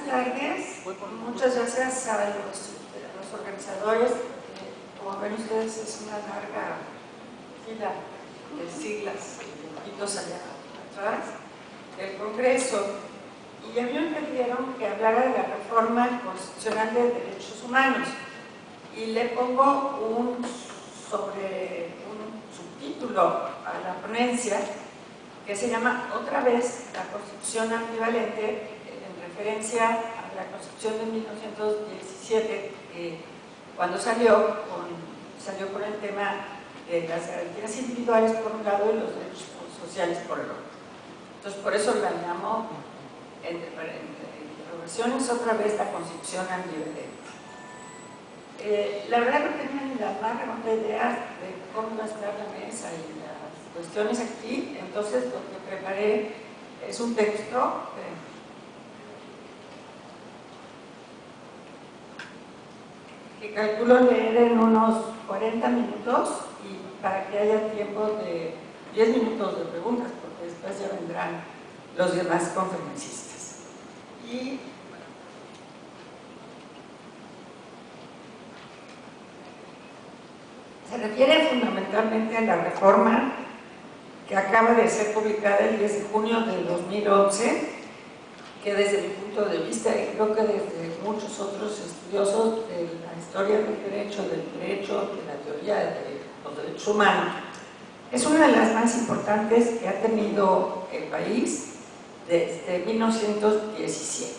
tardes. Muchas gracias a los organizadores. Como ven ustedes, es una larga fila de siglas y poquitos allá atrás del Congreso. Y a mí me pidieron que hablara de la reforma constitucional de derechos humanos. Y le pongo un subtítulo a la ponencia que se llama otra vez la Constitución ambivalente, en referencia a la Constitución de 1917, cuando salió con el tema de las garantías individuales por un lado y los derechos sociales por el otro. Entonces, por eso la llamo, entre interrogaciones, otra vez la Constitución ambivalente. La verdad no tenía ni la más remota idea de cómo iba a estar la mesa y las cuestiones aquí, entonces lo que preparé es un texto que calculo leer en unos 40 minutos y para que haya tiempo de 10 minutos de preguntas, porque después ya vendrán los demás conferencistas. Y se refiere fundamentalmente a la reforma que acaba de ser publicada el 10 de junio de 2011, que desde mi punto de vista, y creo que desde muchos otros estudiosos de la historia del derecho, de la teoría de los derechos humanos, es una de las más importantes que ha tenido el país desde 1917.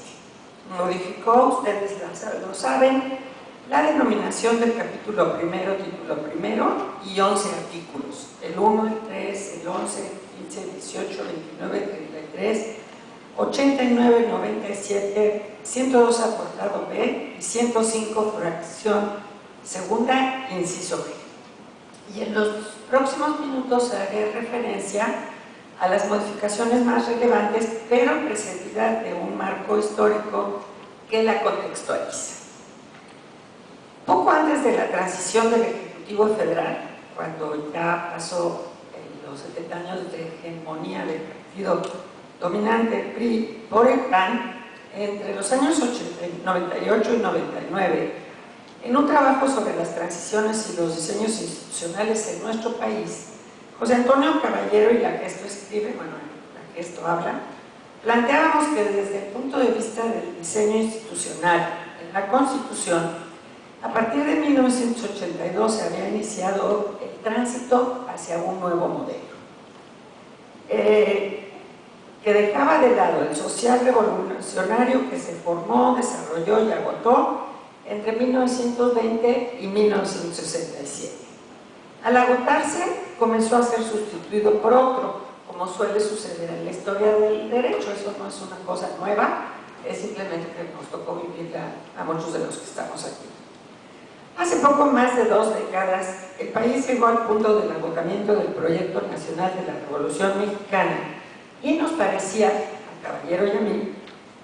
Modificó, ustedes lo saben, la denominación del capítulo primero, título primero y 11 artículos, el 1, el 3, el 11, el 15, el 18, 29, 33, 89, 97, 102 apartado B y 105 fracción segunda, inciso B. Y en los próximos minutos haré referencia a las modificaciones más relevantes, pero precedida de un marco histórico que la contextualiza. Poco antes de la transición del Ejecutivo Federal, cuando ya pasó los 70 años de hegemonía del partido dominante, el PRI, por el PAN, entre los años 98 y 99, en un trabajo sobre las transiciones y los diseños institucionales en nuestro país, José Antonio Caballero y la Gesto escribe, bueno, la Gesto habla, planteábamos que desde el punto de vista del diseño institucional en la Constitución, a partir de 1982 se había iniciado el tránsito hacia un nuevo modelo, que dejaba de lado el social revolucionario que se formó, desarrolló y agotó entre 1920 y 1967. Al agotarse, comenzó a ser sustituido por otro, como suele suceder en la historia del derecho. Eso no es una cosa nueva, es simplemente que nos tocó vivirla a muchos de los que estamos aquí. Hace poco más de 2 décadas, el país llegó al punto del agotamiento del proyecto nacional de la Revolución Mexicana y nos parecía, a Caballero y a mí,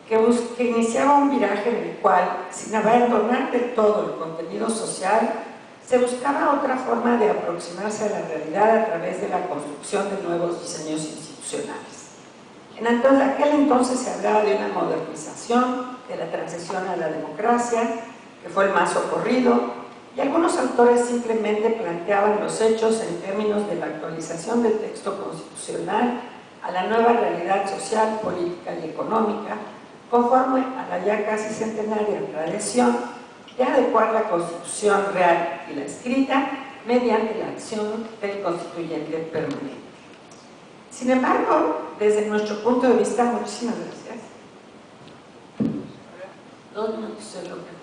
que iniciaba un viraje en el cual, sin abandonar del todo el contenido social, se buscaba otra forma de aproximarse a la realidad a través de la construcción de nuevos diseños institucionales. En aquel entonces se hablaba de una modernización, de la transición a la democracia, que fue el más socorrido, y algunos autores simplemente planteaban los hechos en términos de la actualización del texto constitucional a la nueva realidad social, política y económica, conforme a la ya casi centenaria tradición de adecuar la Constitución real y la escrita mediante la acción del constituyente permanente. Sin embargo, desde nuestro punto de vista, muchísimas gracias. 2 minutos es lo que...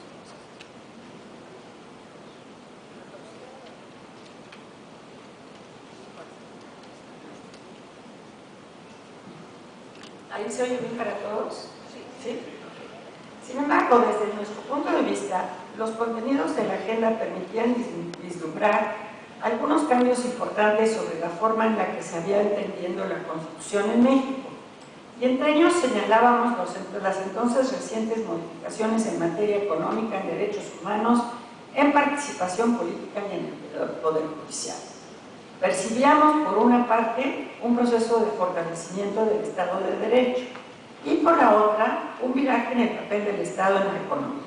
¿Ahí se oye bien para todos? ¿Sí? Sin embargo, desde nuestro punto de vista, los contenidos de la agenda permitían vislumbrar algunos cambios importantes sobre la forma en la que se había entendiendo la Constitución en México. Y entre ellos señalábamos las entonces recientes modificaciones en materia económica, en derechos humanos, en participación política y en el Poder Judicial. Percibíamos, por una parte, un proceso de fortalecimiento del Estado de Derecho, y por la otra, un viraje en el papel del Estado en la economía.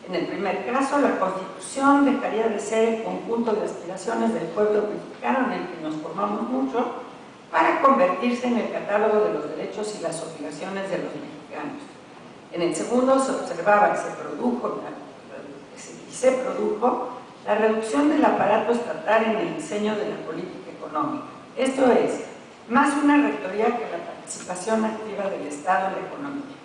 En el primer caso, la Constitución dejaría de ser el conjunto de aspiraciones del pueblo mexicano en el que nos formamos mucho, para convertirse en el catálogo de los derechos y las obligaciones de los mexicanos. En el segundo se observaba que se produjo la reducción del aparato estatal en el diseño de la política económica. Esto es, más una rectoría que la participación activa del Estado en la economía.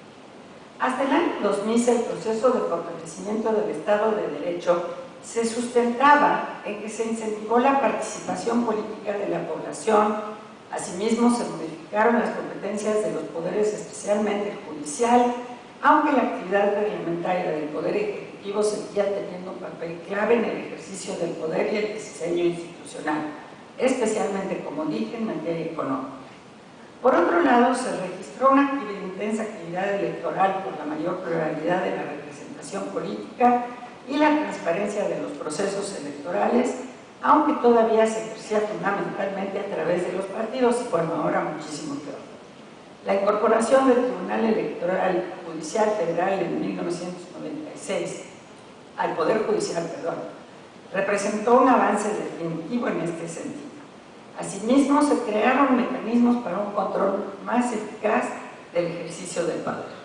Hasta el año 2000, el proceso de fortalecimiento del Estado de Derecho se sustentaba en que se incentivó la participación política de la población. Asimismo, se modificaron las competencias de los poderes, especialmente el judicial, aunque la actividad reglamentaria del Poder Ejecutivo seguía teniendo un papel clave en el ejercicio del poder y el diseño institucional, especialmente, como dije, en materia económica. Por otro lado, se registró una intensa actividad electoral por la mayor pluralidad de la representación política y la transparencia de los procesos electorales, aunque todavía se ejercía fundamentalmente a través de los partidos, y bueno, ahora muchísimo peor. La incorporación del Tribunal Electoral Judicial Federal en 1996 al Poder Judicial, representó un avance definitivo en este sentido. Asimismo, se crearon mecanismos para un control más eficaz del ejercicio del poder.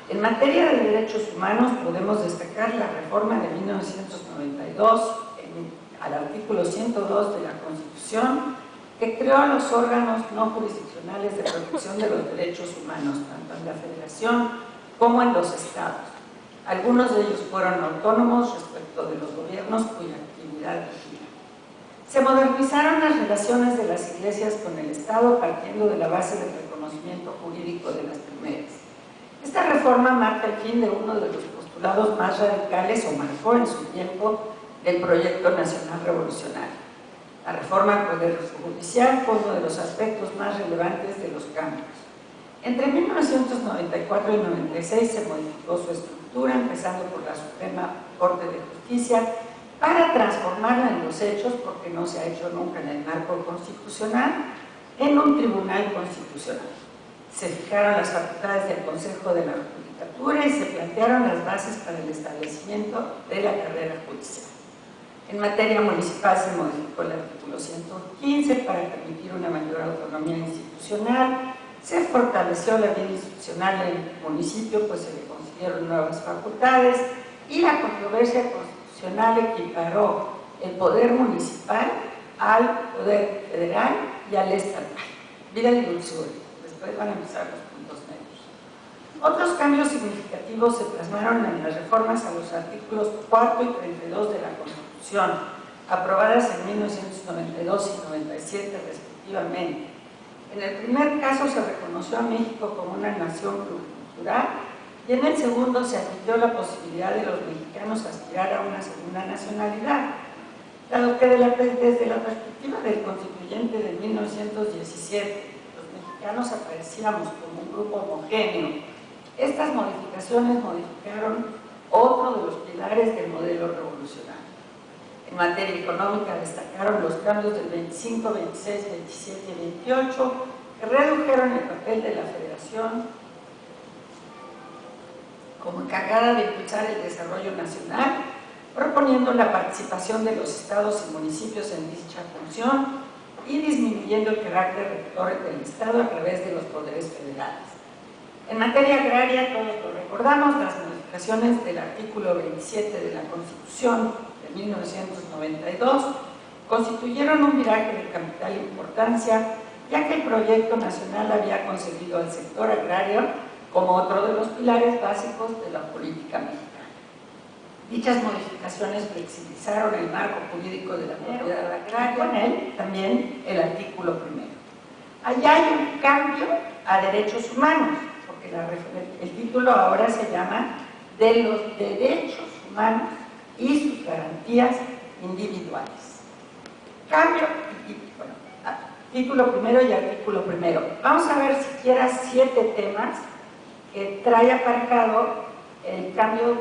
En materia de derechos humanos, podemos destacar la reforma de 1992 al artículo 102 de la Constitución, que creó los órganos no jurisdiccionales de protección de los derechos humanos, tanto en la Federación como en los estados. Algunos de ellos fueron autónomos respecto de los gobiernos cuya actividad vigila. Se modernizaron las relaciones de las iglesias con el Estado, partiendo de la base del reconocimiento jurídico de las primeras. Esta reforma marca el fin de uno de los postulados más radicales, o marcó en su tiempo, del Proyecto Nacional Revolucionario. La reforma al Poder Judicial fue uno de los aspectos más relevantes de los cambios. Entre 1994 y 1996 se modificó su estructura, empezando por la Suprema Corte de Justicia, para transformarla en los hechos, porque no se ha hecho nunca en el marco constitucional, en un tribunal constitucional. Se fijaron las facultades del Consejo de la Judicatura y se plantearon las bases para el establecimiento de la carrera judicial. En materia municipal se modificó el artículo 115 para permitir una mayor autonomía institucional, se fortaleció la vida institucional del municipio, pues se le concedieron nuevas facultades, y la controversia constitucional equiparó el poder municipal al poder federal y al estatal. Vida y dulzura, después van a empezar los puntos medios. Otros cambios significativos se plasmaron en las reformas a los artículos 4 y 32 de la Constitución, aprobadas en 1992 y 97 respectivamente. En el primer caso se reconoció a México como una nación pluricultural, y en el segundo se admitió la posibilidad de los mexicanos aspirar a una segunda nacionalidad, dado que desde la perspectiva del constituyente de 1917 los mexicanos aparecíamos como un grupo homogéneo. Estas modificaciones modificaron otro de los pilares del modelo revolucionario. En materia económica destacaron los cambios del 25, 26, 27 y 28, que redujeron el papel de la Federación como encargada de impulsar el desarrollo nacional, proponiendo la participación de los estados y municipios en dicha función y disminuyendo el carácter rector del Estado a través de los poderes federales. En materia agraria, todos lo recordamos, las modificaciones del artículo 27 de la Constitución de 1992 constituyeron un viraje de capital importancia, ya que el proyecto nacional había concebido al sector agrario como otro de los pilares básicos de la política mexicana. Dichas modificaciones flexibilizaron el marco jurídico de la propiedad agraria, con él también el artículo primero. Allá hay un cambio a derechos humanos, porque el título ahora se llama de los derechos humanos y sus garantías individuales. Cambio, título primero y artículo primero. Vamos a ver siquiera 7 temas que trae aparejado el cambio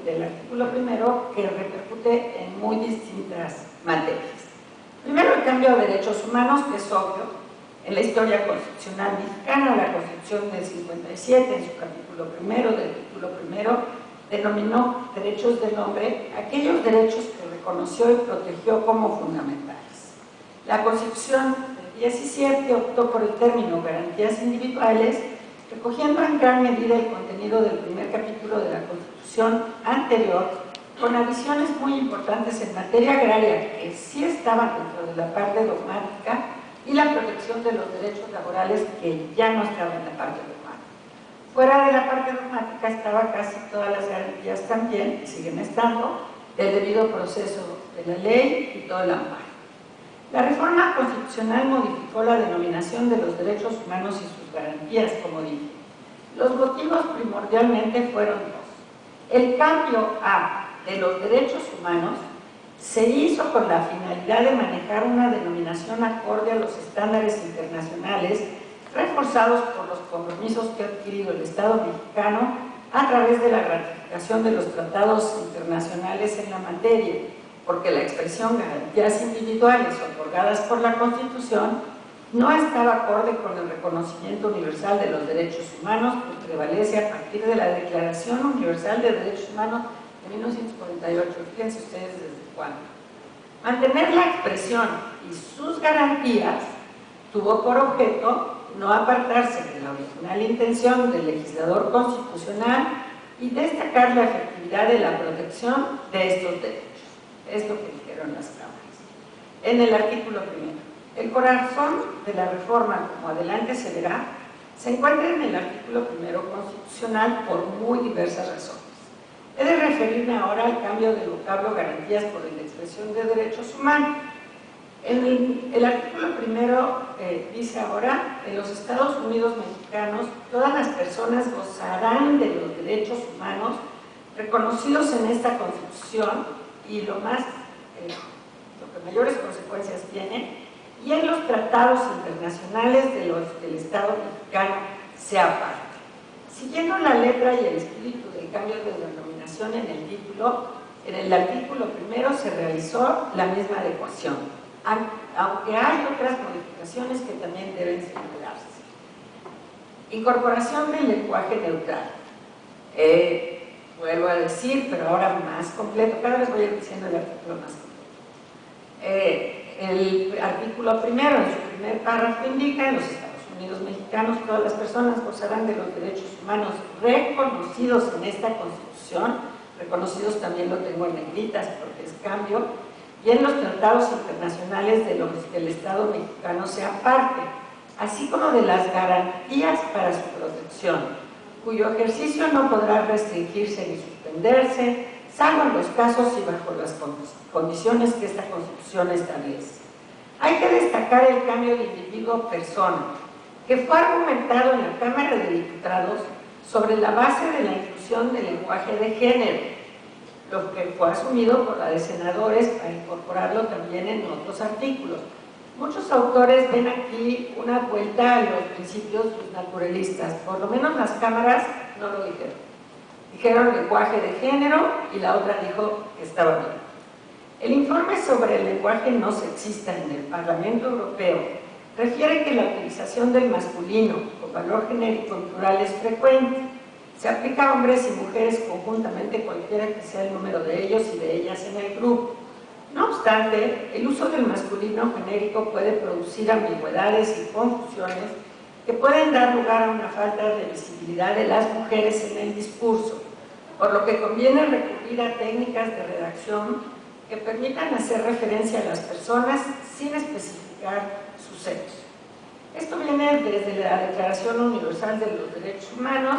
del artículo primero, que repercute en muy distintas materias. Primero, el cambio a derechos humanos, que es obvio. en la historia constitucional mexicana. La Constitución del 57, en su capítulo primero, del título primero, denominó derechos del hombre aquellos derechos que reconoció y protegió como fundamentales. La Constitución del 17 optó por el término garantías individuales, recogiendo en gran medida el contenido del primer capítulo de la Constitución anterior, con adiciones muy importantes en materia agraria, que sí estaban dentro de la parte dogmática, y la protección de los derechos laborales, que ya no estaban en la parte dogmática. Fuera de la parte dogmática estaba casi todas las garantías también, y siguen estando, del debido proceso de la ley y todo el amparo. La reforma constitucional modificó la denominación de los derechos humanos y sus garantías, como dije. Los motivos primordialmente fueron dos. El cambio de los derechos humanos se hizo con la finalidad de manejar una denominación acorde a los estándares internacionales reforzados por los compromisos que ha adquirido el Estado mexicano a través de la ratificación de los tratados internacionales en la materia, porque la expresión garantías individuales otorgadas por la Constitución no estaba acorde con el reconocimiento universal de los derechos humanos que prevalece a partir de la Declaración Universal de Derechos Humanos de 1948. Fíjense ustedes desde cuándo. Mantener la expresión y sus garantías tuvo por objeto no apartarse de la original intención del legislador constitucional y destacar la efectividad de la protección de estos derechos. Es lo que dijeron las cámaras. En el artículo primero, el corazón de la reforma, como adelante se verá, se encuentra en el artículo primero constitucional por muy diversas razones. He de referirme ahora al cambio del vocablo garantías por la expresión de derechos humanos. El artículo primero dice ahora: en los Estados Unidos mexicanos todas las personas gozarán de los derechos humanos reconocidos en esta Constitución y lo que mayores consecuencias tiene, y en los tratados internacionales de los que el Estado mexicano sea parte. Siguiendo la letra y el espíritu del cambio de denominación en el título, en el artículo primero se realizó la misma adecuación, aunque hay otras modificaciones que también deben señalarse. Incorporación del lenguaje neutral. Vuelvo a decir, pero ahora más completo, cada vez voy a ir diciendo el artículo más completo. El artículo primero, en su primer párrafo, indica: en los Estados Unidos mexicanos todas las personas gozarán de los derechos humanos reconocidos en esta Constitución, reconocidos también lo tengo en negritas porque es cambio, y en los tratados internacionales de los que el Estado mexicano sea parte, así como de las garantías para su protección, cuyo ejercicio no podrá restringirse ni suspenderse, salvo en los casos y bajo las condiciones que esta Constitución establece. Hay que destacar el cambio de individuo-persona, que fue argumentado en la Cámara de Diputados sobre la base de la inclusión del lenguaje de género, lo que fue asumido por la de senadores para incorporarlo también en otros artículos. Muchos autores ven aquí una vuelta a los principios naturalistas, por lo menos las cámaras no lo dijeron. Dijeron lenguaje de género y la otra dijo que estaba bien. El informe sobre el lenguaje no sexista en el Parlamento Europeo refiere que la utilización del masculino con valor genérico y plural es frecuente. Se aplica a hombres y mujeres conjuntamente, cualquiera que sea el número de ellos y de ellas en el grupo. No obstante, el uso del masculino genérico puede producir ambigüedades y confusiones que pueden dar lugar a una falta de visibilidad de las mujeres en el discurso, por lo que conviene recurrir a técnicas de redacción que permitan hacer referencia a las personas sin especificar su sexo. Esto viene desde la Declaración Universal de los Derechos Humanos,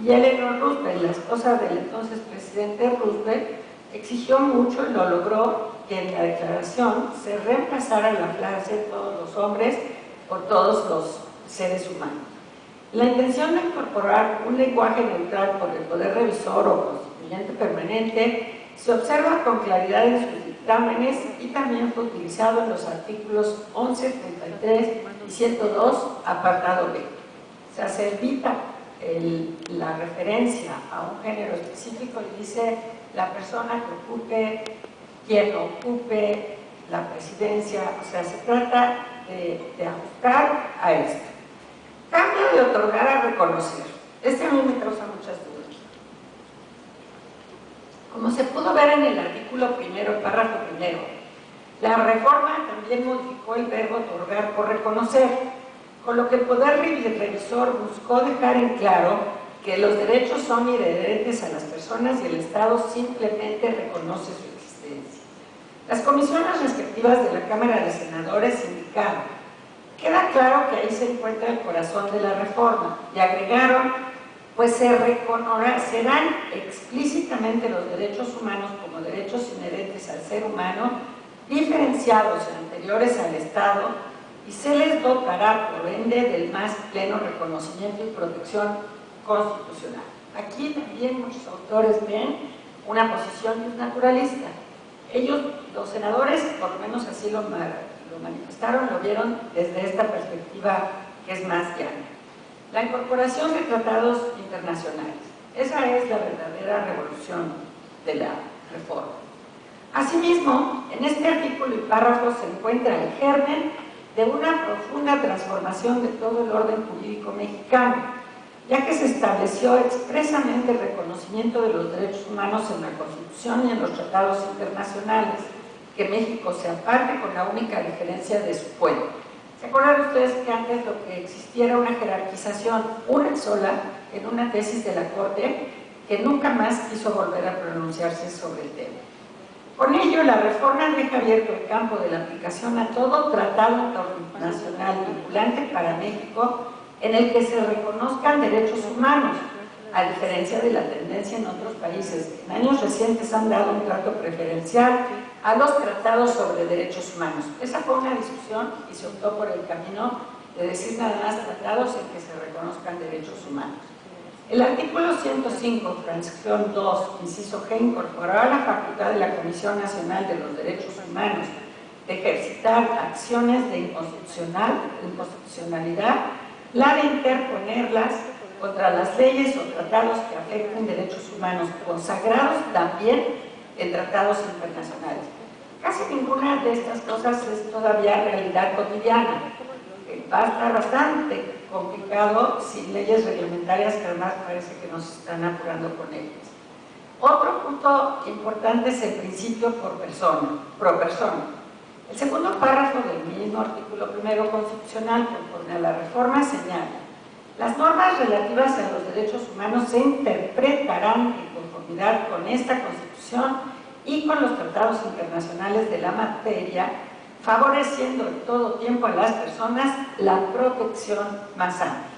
y Eleanor Roosevelt, la esposa del entonces presidente Roosevelt, exigió mucho y lo logró que en la declaración se reemplazara la frase todos los hombres por todos los seres humanos. La intención de incorporar un lenguaje neutral por el Poder Revisor o Constituyente Permanente se observa con claridad en sus dictámenes y también fue utilizado en los artículos 11, 33 y 102, apartado B. O sea, se evita la referencia a un género específico y dice la persona que ocupe, quien ocupe la presidencia. O sea, se trata de ajustar a a esto. Cambio de otorgar a reconocer. Este a mí me causa muchas dudas. Como se pudo ver en el artículo primero, párrafo primero, la reforma también modificó el verbo otorgar por reconocer, con lo que el Poder Revisor buscó dejar en claro que los derechos son inherentes a las personas y el Estado simplemente reconoce su existencia. Las comisiones respectivas de la Cámara de Senadores indicaron: queda claro que ahí se encuentra el corazón de la reforma, y agregaron, pues se reconocerán explícitamente los derechos humanos como derechos inherentes al ser humano, diferenciados y anteriores al Estado, y se les dotará por ende del más pleno reconocimiento y protección constitucional. Aquí también muchos autores ven una posición naturalista. Ellos, los senadores, por lo menos así lo manifestaron, lo vieron desde esta perspectiva que es más llana. La incorporación de tratados internacionales. Esa es la verdadera revolución de la reforma. Asimismo, en este artículo y párrafo se encuentra el germen de una profunda transformación de todo el orden jurídico mexicano, ya que se estableció expresamente el reconocimiento de los derechos humanos en la Constitución y en los tratados internacionales, que México se aparte con la única diferencia de su pueblo. ¿Se acuerdan ustedes que antes lo que existía era una jerarquización, una sola, en una tesis de la Corte, que nunca más quiso volver a pronunciarse sobre el tema? Con ello, la reforma deja abierto el campo de la aplicación a todo tratado internacional vinculante para México en el que se reconozcan derechos humanos, a diferencia de la tendencia en otros países que en años recientes han dado un trato preferencial a los tratados sobre derechos humanos. Esa fue una discusión y se optó por el camino de decir nada más tratados en que se reconozcan derechos humanos. El artículo 105, fracción 2, inciso G, incorporó a la facultad de la Comisión Nacional de los Derechos Humanos de ejercitar acciones de inconstitucionalidad, la de interponerlas contra las leyes o tratados que afecten derechos humanos consagrados también en tratados internacionales. Casi ninguna de estas cosas es todavía realidad cotidiana. Va a estar bastante complicado sin leyes reglamentarias que además parece que nos están apurando con ellas. Otro punto importante es el principio pro persona. El segundo párrafo del mismo artículo primero constitucional, conforme a la reforma, señala: las normas relativas a los derechos humanos se interpretarán en conformidad con esta Constitución y con los tratados internacionales de la materia, favoreciendo en todo tiempo a las personas la protección más amplia.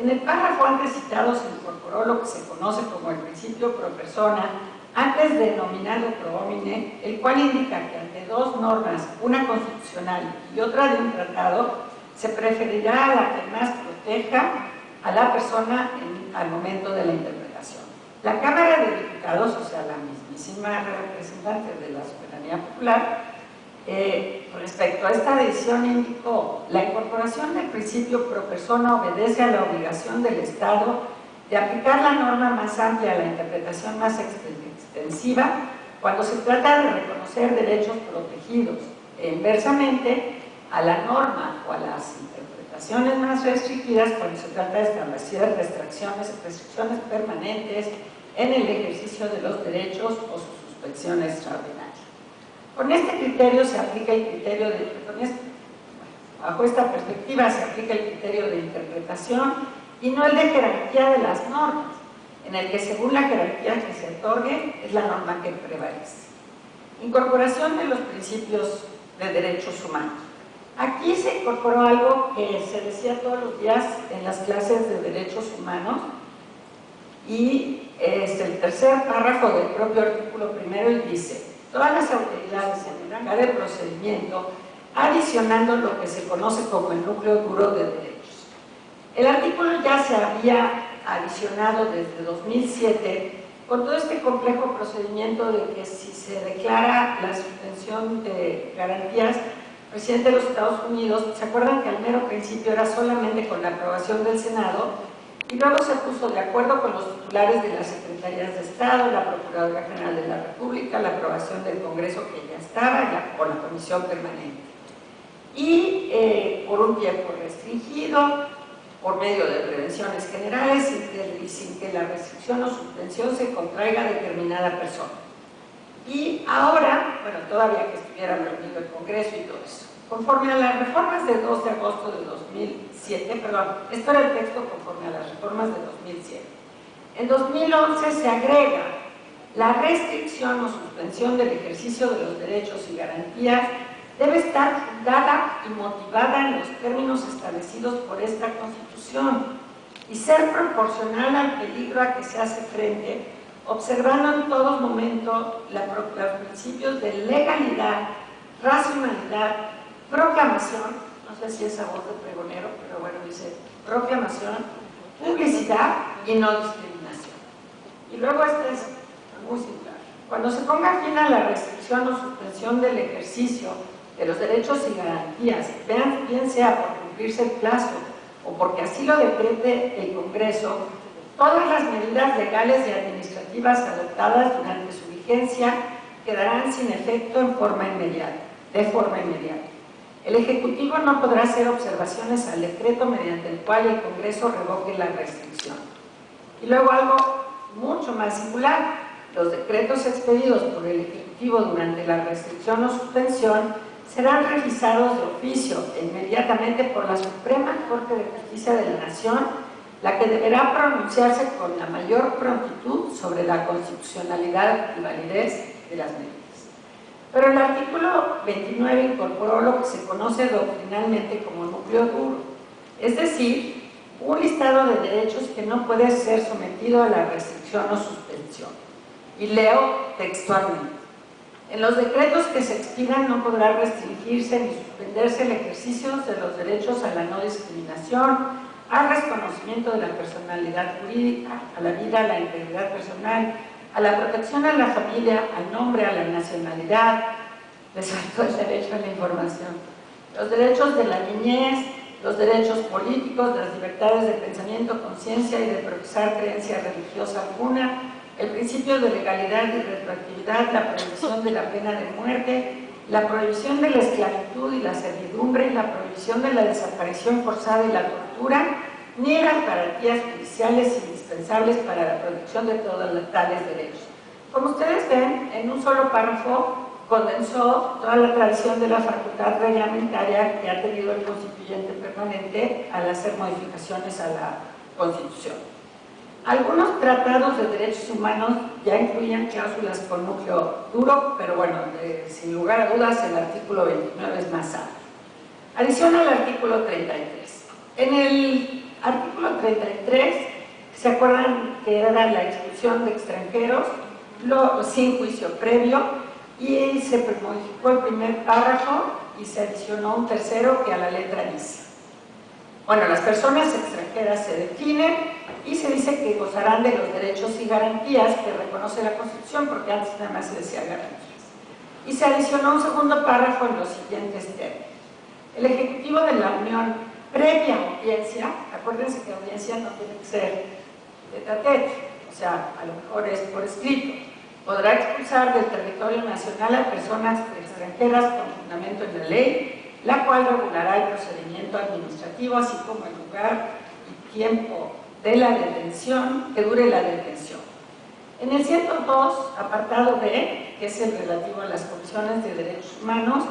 En el párrafo antes citado se incorporó lo que se conoce como el principio pro persona, antes denominado pro homine, el cual indica que ante dos normas, una constitucional y otra de un tratado, se preferirá a la que más proteja a la persona al momento de la interpretación. La Cámara de Diputados, o sea, la mismísima representante de la soberanía popular, respecto a esta decisión indicó: la incorporación del principio pro persona obedece a la obligación del Estado de aplicar la norma más amplia a la interpretación más extensiva cuando se trata de reconocer derechos protegidos, e inversamente a la norma o a las interpretaciones más restrictivas cuando se trata de establecer restricciones permanentes en el ejercicio de los derechos o su suspensión extraordinaria. Con este criterio se aplica el criterio de, bajo esta perspectiva se aplica el criterio de interpretación y no el de jerarquía de las normas, en el que según la jerarquía que se otorgue es la norma que prevalece. Incorporación de los principios de derechos humanos. Aquí se incorporó algo que se decía todos los días en las clases de derechos humanos y es el tercer párrafo del propio artículo primero y dice: todas las autoridades en el procedimiento, adicionando lo que se conoce como el núcleo duro de derechos. El artículo ya se había adicionado desde 2007 con todo este complejo procedimiento de que si se declara la suspensión de garantías, el presidente de los Estados Unidos, ¿se acuerdan que al mero principio era solamente con la aprobación del Senado? Y luego se puso de acuerdo con los titulares de las Secretarías de Estado, la Procuraduría General de la República, la aprobación del Congreso que ya estaba, con la Comisión Permanente. y por un tiempo restringido, por medio de prevenciones generales y sin que la restricción o suspensión se contraiga a determinada persona. Y ahora, bueno, todavía que estuviera reunido el Congreso y todo eso, conforme a las reformas de 2 de agosto de 2007, perdón, esto era el texto conforme a las reformas de 2007, en 2011 se agrega la restricción o suspensión del ejercicio de los derechos y garantías debe estar fundada y motivada en los términos establecidos por esta Constitución y ser proporcional al peligro a que se hace frente, observando en todo momento los principios de legalidad, racionalidad, proclamación, no sé si es a voz de pregonero, pero bueno, dice proclamación, publicidad y no discriminación. Y luego esta es muy similar. Cuando se ponga fin a la restricción o suspensión del ejercicio de los derechos y garantías, bien sea por cumplirse el plazo o porque así lo decrete el Congreso, todas las medidas legales y administrativas adoptadas durante su vigencia quedarán sin efecto de forma inmediata. El Ejecutivo no podrá hacer observaciones al decreto mediante el cual el Congreso revoque la restricción. Y luego algo mucho más singular, los decretos expedidos por el Ejecutivo durante la restricción o suspensión serán revisados de oficio e inmediatamente por la Suprema Corte de Justicia de la Nación, la que deberá pronunciarse con la mayor prontitud sobre la constitucionalidad y validez de las medidas. Pero el artículo 29 incorporó lo que se conoce doctrinalmente como núcleo duro, es decir, un listado de derechos que no puede ser sometido a la restricción o suspensión. Y leo textualmente. En los decretos que se expidan no podrá restringirse ni suspenderse el ejercicio de los derechos a la no discriminación, al reconocimiento de la personalidad jurídica, a la vida, a la integridad personal, a la protección a la familia, al nombre, a la nacionalidad, les faltó el derecho a la información, los derechos de la niñez, los derechos políticos, las libertades de pensamiento, conciencia y de profesar creencia religiosa alguna, el principio de legalidad y retroactividad, la prohibición de la pena de muerte, la prohibición de la esclavitud y la servidumbre, la prohibición de la desaparición forzada y la tortura, ni las garantías judiciales indispensables para la protección de todos tales derechos. Como ustedes ven, en un solo párrafo condensó toda la tradición de la facultad reglamentaria que ha tenido el constituyente permanente al hacer modificaciones a la Constitución. Algunos tratados de derechos humanos ya incluían cláusulas con núcleo duro, pero bueno, sin lugar a dudas el artículo 29 es más amplio. Adición al artículo 33. En el artículo 33, ¿se acuerdan que era la expulsión de extranjeros sin juicio previo? Y se modificó el primer párrafo y se adicionó un tercero que a la letra dice. Bueno, las personas extranjeras se definen y se dice que gozarán de los derechos y garantías que reconoce la Constitución, porque antes nada más se decía garantías. Y se adicionó un segundo párrafo en los siguientes términos. El Ejecutivo de la Unión, previa audiencia, acuérdense que audiencia no tiene que ser tete a tete, o sea, a lo mejor es por escrito, podrá expulsar del territorio nacional a personas extranjeras con fundamento en la ley, la cual regulará el procedimiento administrativo, así como el lugar y tiempo de la detención, que dure la detención. En el 102, apartado B, que es el relativo a las comisiones de derechos humanos,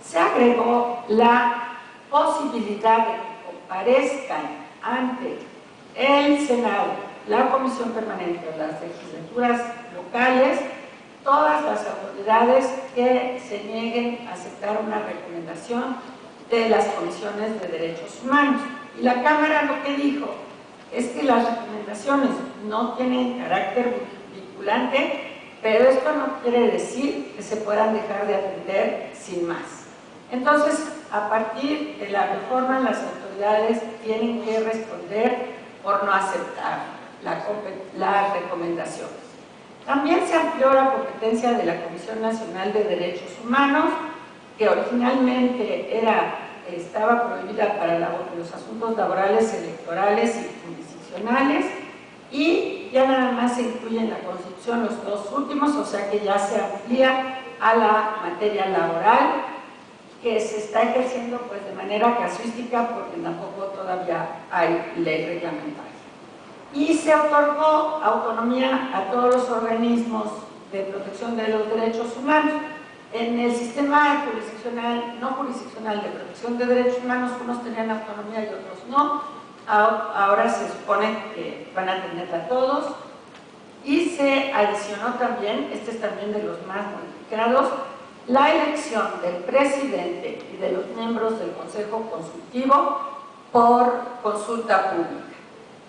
se agregó la posibilidad de que comparezcan ante el Senado, la Comisión Permanente de las legislaturas locales, todas las autoridades que se nieguen a aceptar una recomendación de las comisiones de derechos humanos. Y la Cámara lo que dijo es que las recomendaciones no tienen carácter vinculante, pero esto no quiere decir que se puedan dejar de atender sin más. Entonces, a partir de la reforma, las autoridades tienen que responder por no aceptar las recomendaciones. También se amplió la competencia de la Comisión Nacional de Derechos Humanos, que originalmente estaba prohibida para los asuntos laborales, electorales y jurisdiccionales, y ya nada más se incluye en la Constitución los dos últimos, o sea que ya se amplía a la materia laboral que se está ejerciendo pues de manera casuística porque tampoco todavía hay ley reglamentaria. Y se otorgó autonomía a todos los organismos de protección de los derechos humanos. En el sistema jurisdiccional, no jurisdiccional de protección de derechos humanos, unos tenían autonomía y otros no. Ahora se supone que van a tenerla todos. Y se adicionó también, este es también de los más modificados, la elección del presidente y de los miembros del Consejo Consultivo por consulta pública.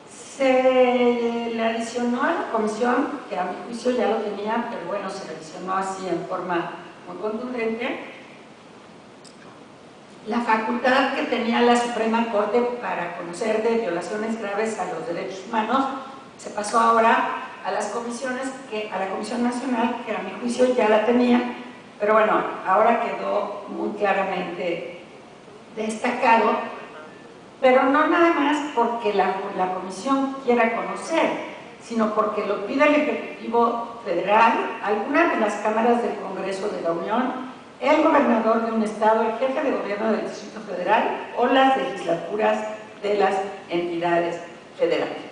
Se le adicionó a la comisión, que a mi juicio ya lo tenía, pero bueno, se le adicionó así en forma muy contundente, la facultad que tenía la Suprema Corte para conocer de violaciones graves a los derechos humanos, se pasó ahora a las comisiones, a la Comisión Nacional, que a mi juicio ya la tenía, pero bueno, ahora quedó muy claramente destacado, pero no nada más porque la comisión quiera conocer, sino porque lo pide el Ejecutivo Federal, algunas de las cámaras del Congreso de la Unión, el gobernador de un estado, el jefe de gobierno del Distrito Federal o las legislaturas de las entidades federales.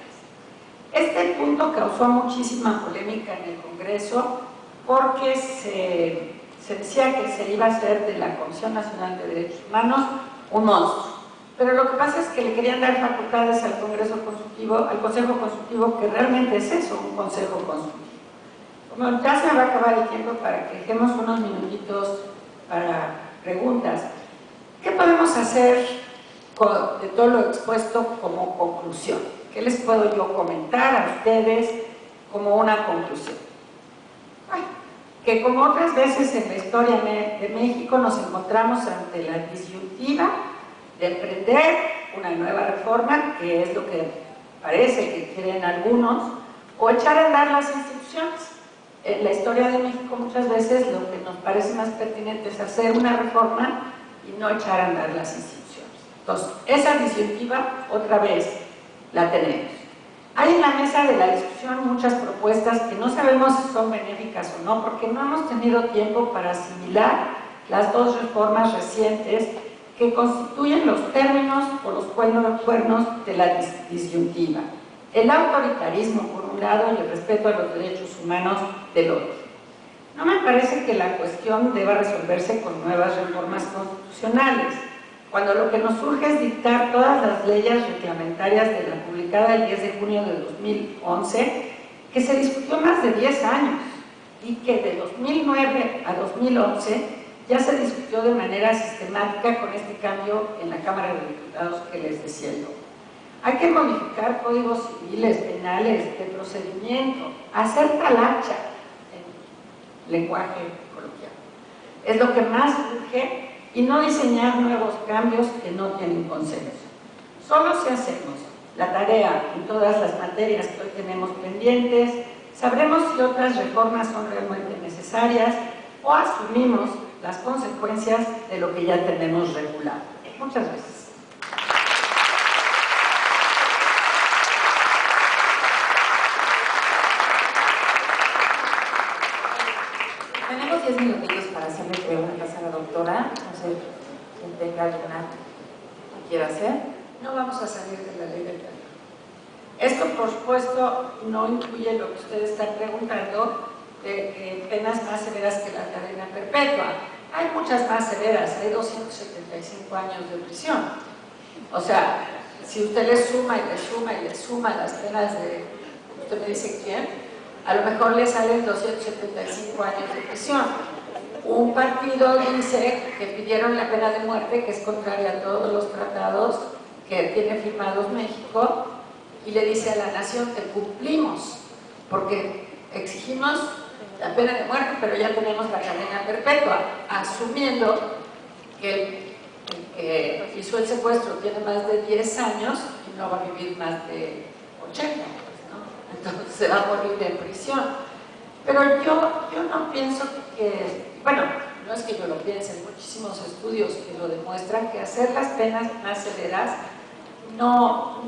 Este punto causó muchísima polémica en el Congreso porque se decía que se iba a hacer de la Comisión Nacional de Derechos Humanos un monstruo. Pero lo que pasa es que le querían dar facultades al Congreso Consultivo, al Consejo Consultivo, que realmente es eso, un Consejo Consultivo. Como ya se me va a acabar el tiempo para que dejemos unos minutitos para preguntas, ¿qué podemos hacer de todo lo expuesto como conclusión? ¿Qué les puedo yo comentar a ustedes como una conclusión? Que como otras veces en la historia de México nos encontramos ante la disyuntiva de emprender una nueva reforma, que es lo que parece que quieren algunos, o echar a andar las instituciones. En la historia de México muchas veces lo que nos parece más pertinente es hacer una reforma y no echar a andar las instituciones. Entonces, esa disyuntiva otra vez la tenemos. Hay en la mesa de la discusión muchas propuestas que no sabemos si son benéficas o no, porque no hemos tenido tiempo para asimilar las dos reformas recientes que constituyen los términos o los cuernos de la disyuntiva. El autoritarismo por un lado y el respeto a los derechos humanos del otro. No me parece que la cuestión deba resolverse con nuevas reformas constitucionales, cuando lo que nos surge es dictar todas las leyes reglamentarias de la publicada el 10 de junio de 2011, que se discutió más de 10 años y que de 2009 a 2011 ya se discutió de manera sistemática con este cambio en la Cámara de Diputados que les decía yo. Hay que modificar códigos civiles, penales, de procedimiento, hacer talacha en lenguaje coloquial. Es lo que más urge y no diseñar nuevos cambios que no tienen consenso. Solo si hacemos la tarea en todas las materias que hoy tenemos pendientes, sabremos si otras reformas son realmente necesarias o asumimos las consecuencias de lo que ya tenemos regulado. Muchas gracias. Tenemos 10 minutillos para hacerle preguntas a la doctora. No sé quién tenga alguna que quiera hacer. No vamos a salir de la ley del talón. Esto, por supuesto, no incluye lo que ustedes están preguntando, de penas más severas que la cadena perpetua. Hay muchas más severas, hay 275 años de prisión. O sea, si usted le suma y le suma y le suma las penas de, usted me dice quién, a lo mejor le salen 275 años de prisión. Un partido dice que pidieron la pena de muerte, que es contraria a todos los tratados que tiene firmados México, y le dice a la nación que cumplimos, porque exigimos la pena de muerte, pero ya tenemos la cadena perpetua, asumiendo que el que hizo el secuestro tiene más de 10 años y no va a vivir más de 80, pues, ¿no? Entonces se va a morir en prisión. Pero yo no pienso que, bueno, no es que yo lo piense, hay muchísimos estudios que lo demuestran, que hacer las penas más severas no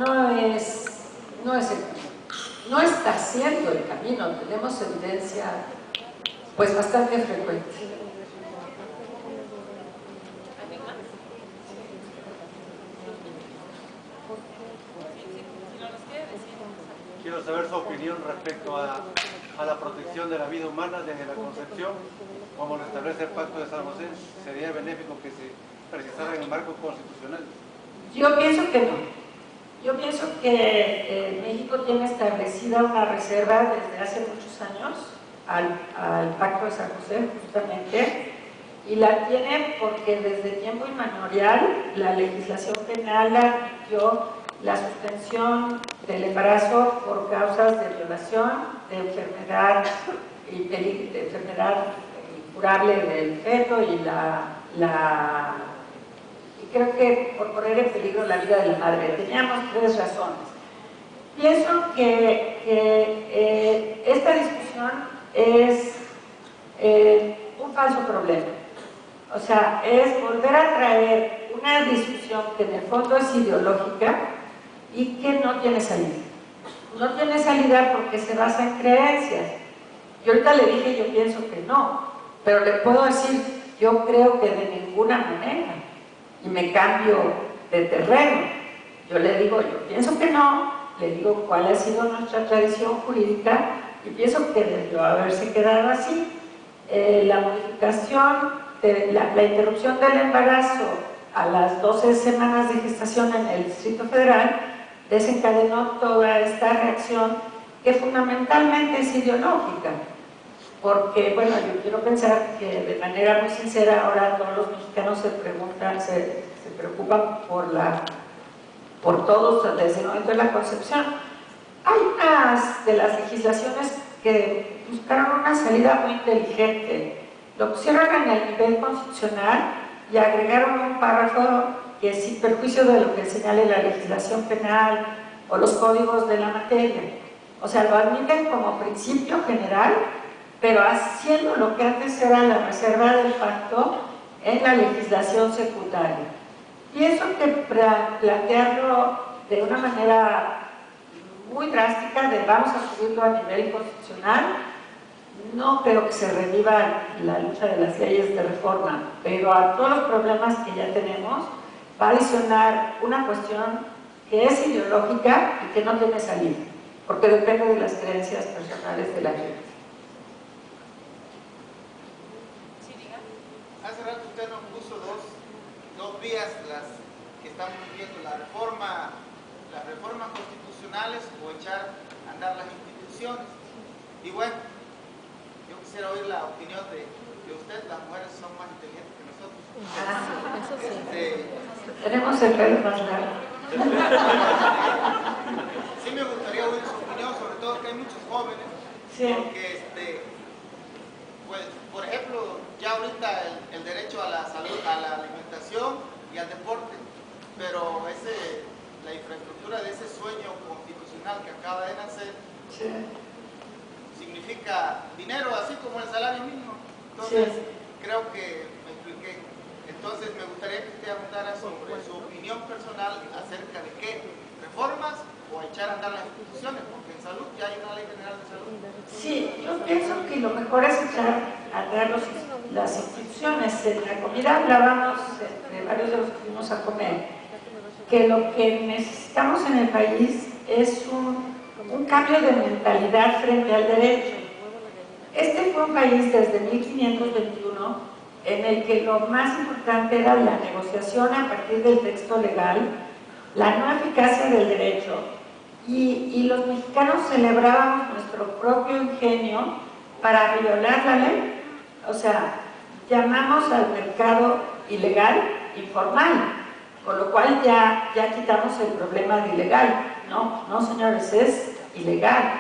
está siendo el camino. Tenemos evidencia pues bastante frecuente. Quiero saber su opinión respecto a la protección de la vida humana desde la concepción, como lo establece el Pacto de San José. ¿Sería benéfico que se precisara en el marco constitucional? Yo pienso que no. Yo pienso que México tiene establecida una reserva desde hace muchos años al Pacto de San José, justamente, y la tiene porque desde tiempo inmemorial la legislación penal admitió la suspensión del embarazo por causas de violación, de enfermedad incurable del feto y y creo que por poner en peligro la vida de la madre. Teníamos 3 razones. Pienso que esta discusión es un falso problema. O sea, es volver a traer una discusión que en el fondo es ideológica y que no tiene salida. No tiene salida porque se basa en creencias. Yo ahorita le dije, yo pienso que no, pero le puedo decir, yo creo que de ninguna manera, y me cambio de terreno. Yo le digo, yo pienso que no, le digo cuál ha sido nuestra tradición jurídica y pienso que debió haberse quedado así. La modificación, la interrupción del embarazo a las 12 semanas de gestación en el Distrito Federal desencadenó toda esta reacción que fundamentalmente es ideológica. Porque, bueno, yo quiero pensar que de manera muy sincera ahora todos los mexicanos se preguntan, se preocupan por todos desde el momento de la concepción. Hay unas de las legislaciones que buscaron una salida muy inteligente. Lo pusieron en el nivel constitucional y agregaron un párrafo que sin perjuicio de lo que señale la legislación penal o los códigos de la materia. O sea, lo admiten como principio general, pero haciendo lo que antes era la reserva del pacto en la legislación secundaria. Pienso que plantearlo de una manera muy drástica, de vamos a subirlo a nivel constitucional, no creo que se reviva la lucha de las leyes de reforma, pero a todos los problemas que ya tenemos va a adicionar una cuestión que es ideológica y que no tiene salida, porque depende de las creencias personales de la gente. Hace rato usted nos puso dos vías, las que estamos viendo, las reformas constitucionales o echar a andar las instituciones. Y bueno, yo quisiera oír la opinión de usted. Las mujeres son más inteligentes que nosotros. Eso sí. Tenemos el pelo más largo. Sí me gustaría oír su opinión, sobre todo que hay muchos jóvenes, sí. Porque pues, por ejemplo, ya ahorita el derecho a la salud, a la alimentación y al deporte, pero la infraestructura de ese sueño constitucional que acaba de nacer, sí, significa dinero, así como el salario mínimo. Entonces, sí, creo que me expliqué. Entonces, me gustaría que usted abundara sobre su opinión personal acerca de qué reformas o echar a andar las instituciones, porque en salud ya hay una ley general de salud. Sí, yo pienso que lo mejor es echar a andar las instituciones. En la comida hablábamos, entre varios de los que fuimos a comer, que lo que necesitamos en el país es un cambio de mentalidad frente al derecho. Este fue un país desde 1521 en el que lo más importante era la negociación a partir del texto legal, la no eficacia del derecho, y los mexicanos celebrábamos nuestro propio ingenio para violar la ley. O sea, llamamos al mercado ilegal informal, con lo cual ya quitamos el problema de ilegal. No, señores, es ilegal.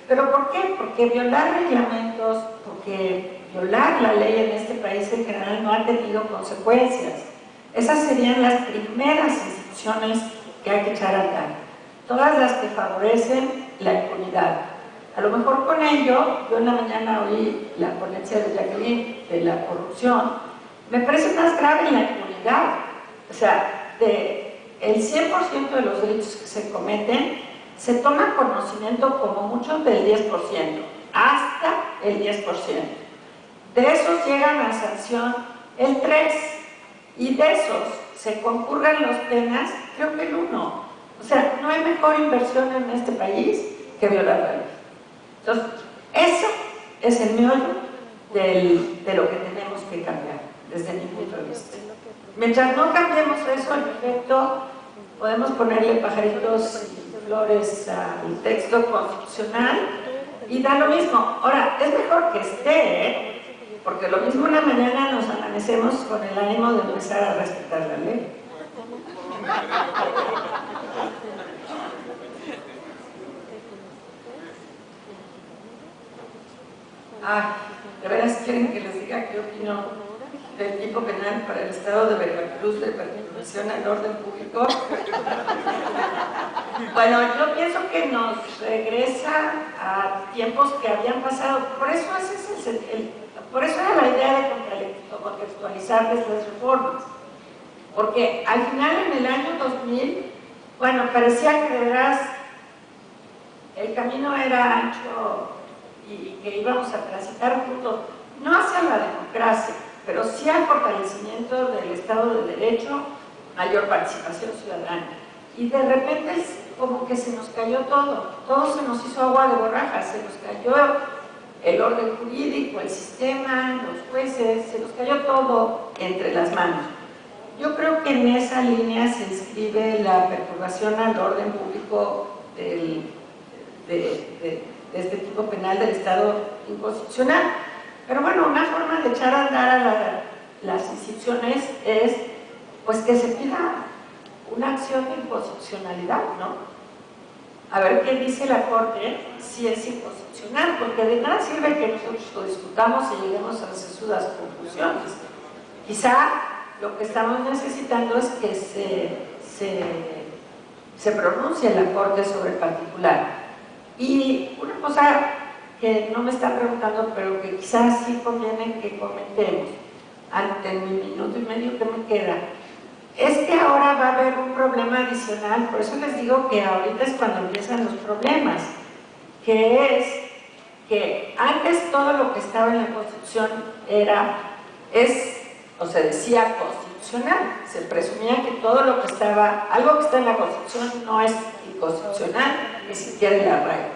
¿Pero por qué? Porque violar reglamentos, porque violar la ley en este país en general no ha tenido consecuencias. Esas serían las primeras instituciones que hay que echar a andar. Todas las que favorecen la impunidad. A lo mejor con ello, yo en la mañana oí la ponencia de Jacqueline de la corrupción, me parece más grave la impunidad. O sea, el 100% de los delitos que se cometen, se toma conocimiento como mucho del 10%, hasta el 10%. De esos llegan a sanción el 3%, y de esos se concurren las penas, creo que el 1%. O sea, no hay mejor inversión en este país que violar la ley. Entonces, eso es el meollo de lo que tenemos que cambiar, desde mi punto de vista. Mientras no cambiemos eso, en efecto, podemos ponerle pajaritos y flores al texto constitucional y da lo mismo. Ahora, es mejor que esté, ¿eh? Porque lo mismo una mañana nos amanecemos con el ánimo de empezar a respetar la ley. Ah, ¿de veras quieren que les diga qué opino del tipo penal para el estado de Veracruz de perturbación al orden público? Bueno, yo pienso que nos regresa a tiempos que habían pasado. Por eso era la idea de contextualizar estas reformas. Porque al final, en el año 2000, bueno, parecía que de veras el camino era ancho y que íbamos a transitar juntos, no hacia la democracia, pero sí al fortalecimiento del Estado de Derecho, mayor participación ciudadana. Y de repente como que se nos cayó todo se nos hizo agua de borrajas, se nos cayó el orden jurídico, el sistema, los jueces, se nos cayó todo entre las manos. Yo creo que en esa línea se inscribe la perturbación al orden público de este tipo penal del Estado inconstitucional. Pero bueno, una forma de echar a andar a las instituciones es pues que se pida una acción de inconstitucionalidad, ¿no? A ver qué dice la Corte si es inconstitucional, porque de nada sirve que nosotros lo discutamos y lleguemos a sesudas conclusiones. Quizá lo que estamos necesitando es que se pronuncie la Corte sobre el particular. Y una cosa que no me está preguntando, pero que quizás sí conviene que comentemos ante mi minuto y medio que me queda, es que ahora va a haber un problema adicional. Por eso les digo que ahorita es cuando empiezan los problemas, que es que antes todo lo que estaba en la Constitución o se decía constitucional, se presumía que todo lo que estaba, algo que está en la Constitución no es inconstitucional, ni siquiera el arraigo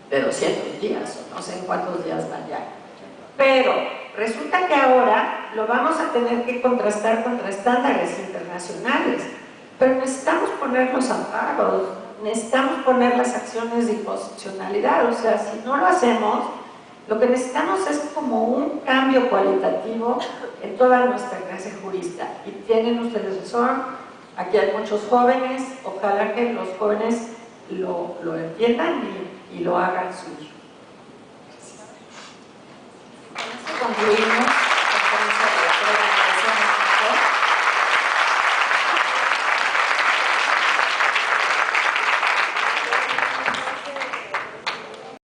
de 200 días, o no sé en cuántos días van ya. Pero resulta que ahora lo vamos a tener que contrastar contra estándares internacionales, pero necesitamos poner los amparos, necesitamos poner las acciones de inconstitucionalidad. O sea, si no lo hacemos, lo que necesitamos es como un cambio cualitativo en toda nuestra clase jurista. Y tienen ustedes razón, aquí hay muchos jóvenes, ojalá que los jóvenes lo entiendan y lo hagan suyo.